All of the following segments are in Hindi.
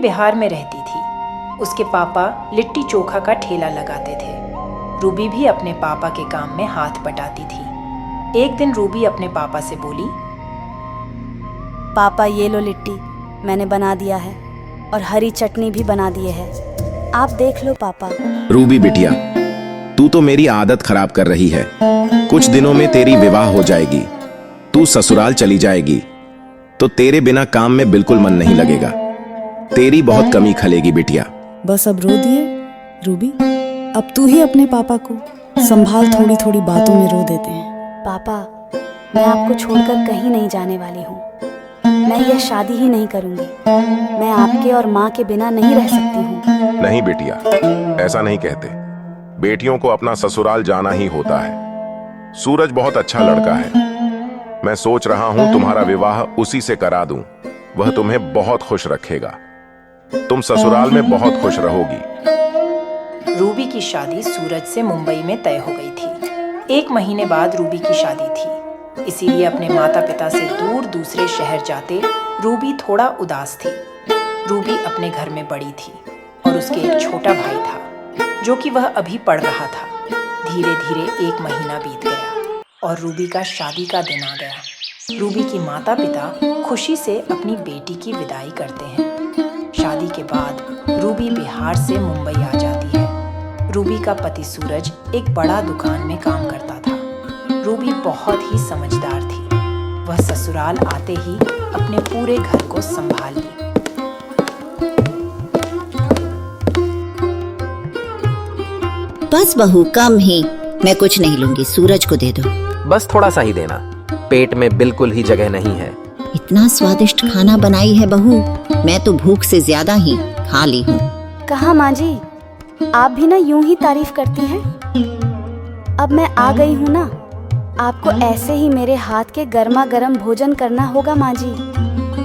बिहार में रहती थी। उसके पापा लिट्टी चोखा का ठेला लगाते थे। रूबी भी अपने पापा के काम में हाथ बटाती थी। एक दिन रूबी अपने पापा से बोली, पापा ये लो लिट्टी मैंने बना दिया है और हरी चटनी भी बना दिए है, आप देख लो पापा। रूबी बिटिया, तू तो मेरी आदत खराब कर रही है। कुछ दिनों में तेरी विवाह हो जाएगी, तू ससुराल चली जाएगी तो तेरे बिना काम में बिल्कुल मन नहीं लगेगा। तेरी बहुत कमी खलेगी बिटिया। बस अब रो दिए रूबी, अब तू ही अपने पापा को संभाल, थोड़ी थोड़ी बातों में रो देते हैं। पापा मैं आपको छोड़कर कहीं नहीं जाने वाली हूँ। मैं यह शादी ही नहीं करूँगी। मैं आपके और माँ के बिना नहीं रह सकती हूँ। नहीं बिटिया, ऐसा नहीं कहते। बेटियों को अपना ससुराल जाना ही होता है। सूरज बहुत अच्छा लड़का है। मैं सोच रहा हूं तुम्हारा विवाह उसी से करा दूं। वह तुम्हें बहुत खुश रखेगा। तुम ससुराल में बहुत खुश रहोगी। रूबी की शादी सूरज से मुंबई में तय हो गई थी। 1 महीने बाद रूबी की शादी थी, इसीलिए अपने माता पिता से दूर दूसरे शहर जाते रूबी थोड़ा उदास थी। रूबी अपने घर में बड़ी थी और उसके एक छोटा भाई था जो कि वह अभी पढ़ रहा था। धीरे धीरे 1 महीना बीत गया और रूबी का शादी का दिन आ गया। रूबी की माता पिता खुशी से अपनी बेटी की विदाई करते हैं। शादी के बाद रूबी बिहार से मुंबई आ जाती है। रूबी का पति सूरज एक बड़ा दुकान में काम करता था। रूबी बहुत ही समझदार थी। वह ससुराल आते ही अपने पूरे घर को संभाल ली। बस बहू कम ही, मैं कुछ नहीं लूंगी, सूरज को दे दो। बस थोड़ा सा ही देना, पेट में बिल्कुल ही जगह नहीं है। इतना स्वादिष्ट खाना बनाई है बहू, मैं तो भूख से ज्यादा ही खा ली हूँ। कहाँ माँ जी, आप भी ना यूं ही तारीफ करती हैं। अब मैं आ गई हूँ ना, आपको ऐसे ही मेरे हाथ के गर्मा गर्म भोजन करना होगा माँ जी।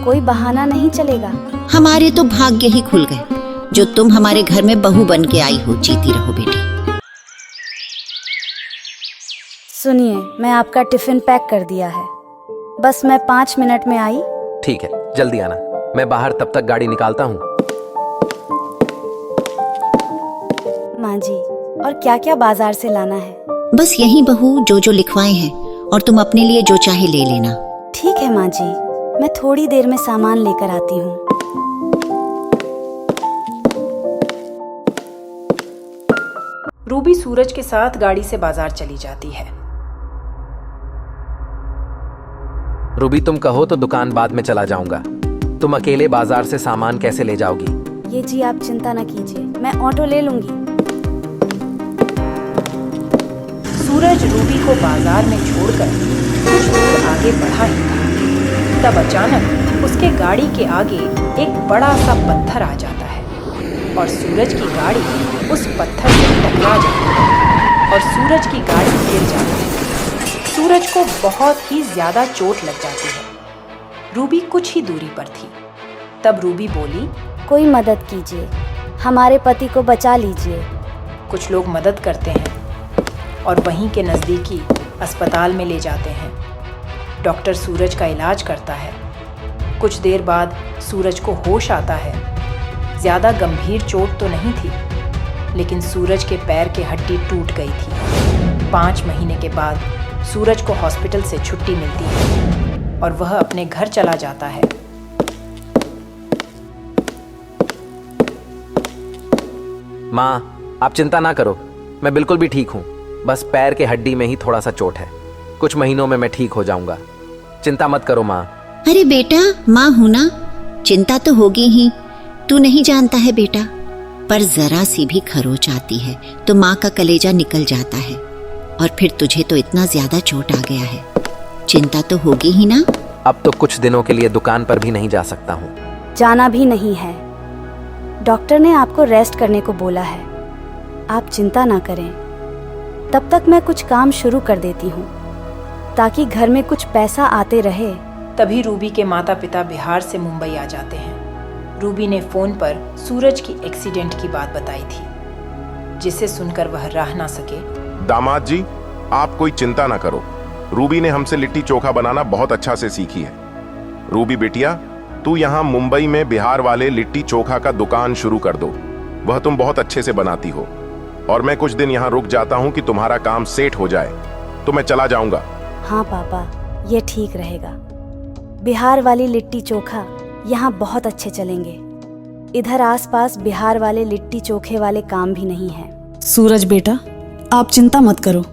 कोई बहाना नहीं चलेगा। हमारे तो भाग्य ही खुल गए जो तुम हमारे घर में बहू बन के आई हो। जीती रहो बेटी। सुनिए, मैं आपका टिफिन पैक कर दिया है, बस मैं 5 मिनट में आई। ठीक है, जल्दी आना, मैं बाहर तब तक गाड़ी निकालता हूँ। माँ जी, और क्या क्या बाजार से लाना है? बस यही बहू जो जो लिखवाए हैं, और तुम अपने लिए जो चाहे ले लेना। ठीक है माँ जी, मैं थोड़ी देर में सामान लेकर आती हूँ। रूबी सूरज के साथ गाड़ी से बाजार चली जाती है। रूबी तुम कहो तो दुकान बाद में चला जाऊंगा। तुम अकेले बाजार से सामान कैसे ले जाओगी? ये जी आप चिंता न कीजिए, मैं ऑटो ले लूंगी। सूरज रूबी को बाजार में छोड़कर कुछ दूर आगे बढ़ा ही था। तब अचानक उसके गाड़ी के आगे एक बड़ा सा पत्थर आ जाता है और सूरज की गाड़ी उस पत्थर से टकरा जाती है और सूरज की गाड़ी गिर जाती है। सूरज को बहुत ही ज्यादा चोट लग जाती है। रूबी कुछ ही दूरी पर थी। तब रूबी बोली, कोई मदद कीजिए, हमारे पति को बचा लीजिए। कुछ लोग मदद करते हैं और वहीं के नज़दीकी अस्पताल में ले जाते हैं। डॉक्टर सूरज का इलाज करता है। कुछ देर बाद सूरज को होश आता है। ज़्यादा गंभीर चोट तो नहीं थी, लेकिन सूरज के पैर की हड्डी टूट गई थी। 5 महीने के बाद सूरज को हॉस्पिटल से छुट्टी मिलती है और वह अपने घर चला जाता है। माँ, आप चिंता ना करो, मैं बिल्कुल भी ठीक हूँ। बस पैर के हड्डी में ही थोड़ा सा चोट है। कुछ महीनों में मैं ठीक हो जाऊंगा। चिंता मत करो माँ। अरे बेटा, माँ हूं ना, चिंता तो होगी ही। तू नहीं जानता है बेटा, पर जरा सी भी खरोच आती है तो माँ का कलेजा निकल जाता है, और फिर तुझे तो इतना ज्यादा चोट आ गया है। चिंता तो होगी ही ना। अब तो कुछ दिनों के लिए दुकान पर भी नहीं जा सकता हूँ। जाना भी नहीं है, डॉक्टर ने आपको रेस्ट करने को बोला है। आप चिंता ना करें, तब तक मैं कुछ काम शुरू कर देती हूँ ताकि घर में कुछ पैसा आते रहे। तभी रूबी के माता पिता बिहार से मुंबई आ जाते हैं। रूबी ने फोन पर सूरज की एक्सीडेंट की बात बताई थी, जिसे सुनकर वह रह ना सके। दामाद जी, आप कोई चिंता ना करो। रूबी ने हमसे लिट्टी चोखा बनाना बहुत अच्छा से सीखी है। रूबी बिटिया, तू यहाँ मुंबई में बिहार वाले लिट्टी चोखा का दुकान शुरू कर दो। वह तुम बहुत अच्छे से बनाती हो, और मैं कुछ दिन यहाँ रुक जाता हूँ कि तुम्हारा काम सेट हो जाए, तो मैं चला जाऊंगा। हाँ पापा, ये ठीक रहेगा। बिहार वाली लिट्टी चोखा यहाँ बहुत अच्छे चलेंगे। इधर आसपास बिहार वाले लिट्टी चोखे वाले काम भी नहीं है। सूरज बेटा, आप चिंता मत करो,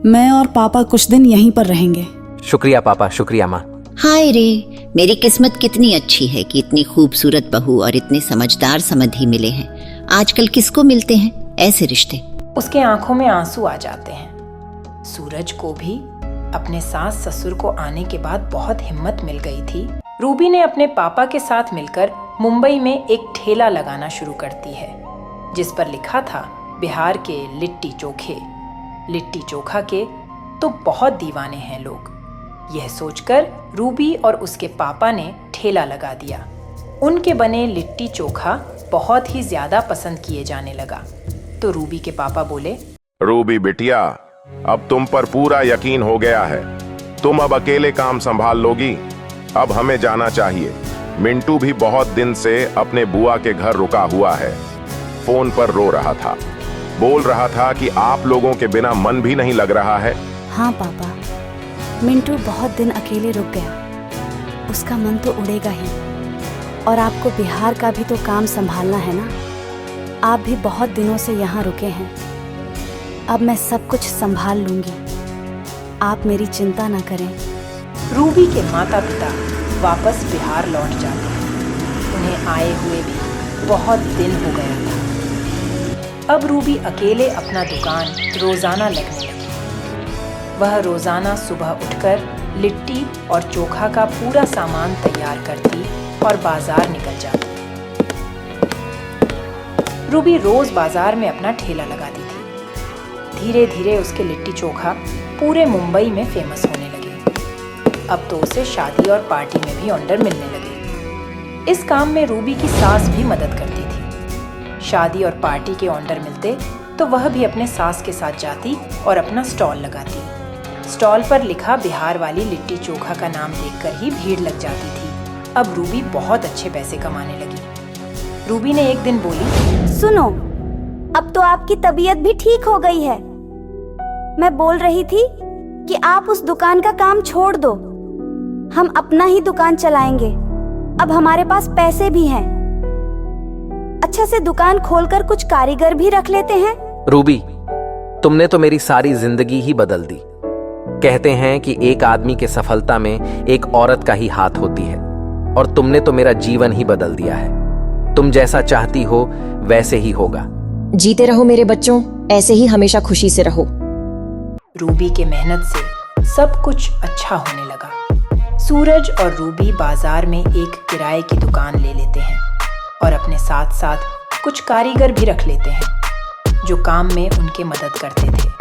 मैं और पापा कुछ दिन यहीं पर रहेंगे। शुक्रिया पापा, शुक्रिया माँ। हाय रे, मेरी किस्मत कितनी अच्छी है कि इतनी खूबसूरत बहू और इतने समझदार समधी मिले हैं। आजकल किसको मिलते हैं ऐसे रिश्ते। उसके आंखों में आंसू आ जाते हैं। सूरज को भी अपने सास ससुर को आने के बाद बहुत हिम्मत मिल गई थी। रूबी ने अपने पापा के साथ मिलकर मुंबई में एक ठेला लगाना शुरू करती है, जिस पर लिखा था बिहार के लिट्टी चोखे। लिट्टी चोखा के तो बहुत दीवाने हैं लोग। यह सोचकर रूबी और उसके पापा ने ठेला लगा दिया। उनके बने लिट्टी चोखा बहुत ही ज्यादा पसंद किए जाने लगा। तो रूबी के पापा बोले, रूबी बिटिया, अब तुम पर पूरा यकीन हो गया है। तुम अब अकेले काम संभाल लोगी। अब हमें जाना चाहिए। मिंटू भी बहुत दिन से अपने बुआ के घर रुका हुआ है। फोन पर रो रहा था, बोल रहा था कि आप लोगों के बिना मन भी नहीं लग रहा है। हाँ पापा, मिंटू बहुत दिन अकेले रुक गया। उसका मन तो उड़ेगा ही, और आपको बिहार का भी तो काम संभालना है ना। आप भी बहुत दिनों से यहाँ रुके हैं। अब मैं सब कुछ संभाल लूंगी, आप मेरी चिंता ना करें। रूबी के माता पिता वापस बिहार लौट जाते हैं। उन्हें आए हुए भी बहुत दिन हो गया था। अब रूबी अकेले अपना दुकान रोजाना लगने लगी। वह रोजाना सुबह उठकर लिट्टी और चोखा का पूरा सामान तैयार करती और बाजार निकल जाती। रूबी रोज बाजार में अपना ठेला लगाती थी। धीरे धीरे उसके लिट्टी चोखा पूरे मुंबई में फेमस होने लगे। अब तो उसे शादी और पार्टी में भी ऑर्डर मिलने लगे। इस काम में रूबी की सास भी मदद करती थी। शादी और पार्टी के ऑर्डर मिलते तो वह भी अपने सास के साथ जाती और अपना स्टॉल लगाती। स्टॉल पर लिखा बिहार वाली लिट्टी चोखा का नाम देखकर ही भीड़ लग जाती थी। अब रूबी बहुत अच्छे पैसे कमाने लगी। रूबी ने एक दिन बोली, सुनो, अब तो आपकी तबीयत भी ठीक हो गई है। मैं बोल रही थी कि आप उस दुकान का काम छोड़ दो, हम अपना ही दुकान चलाएंगे। अब हमारे पास पैसे भी हैं। अच्छा से दुकान खोलकर कुछ कारीगर भी रख लेते हैं। रूबी, तुमने तो मेरी सारी जिंदगी ही बदल दी। कहते हैं कि एक आदमी के सफलता में एक औरत का ही हाथ होती है, और तुमने तो मेरा जीवन ही बदल दिया है। तुम जैसा चाहती हो वैसे ही होगा। जीते रहो मेरे बच्चों, ऐसे ही हमेशा खुशी से रहो। रूबी के मेहनत से सब कुछ अच्छा होने लगा। सूरज और रूबी बाजार में एक किराए की दुकान ले लेते हैं और अपने साथ साथ कुछ कारीगर भी रख लेते हैं जो काम में उनके मदद करते थे।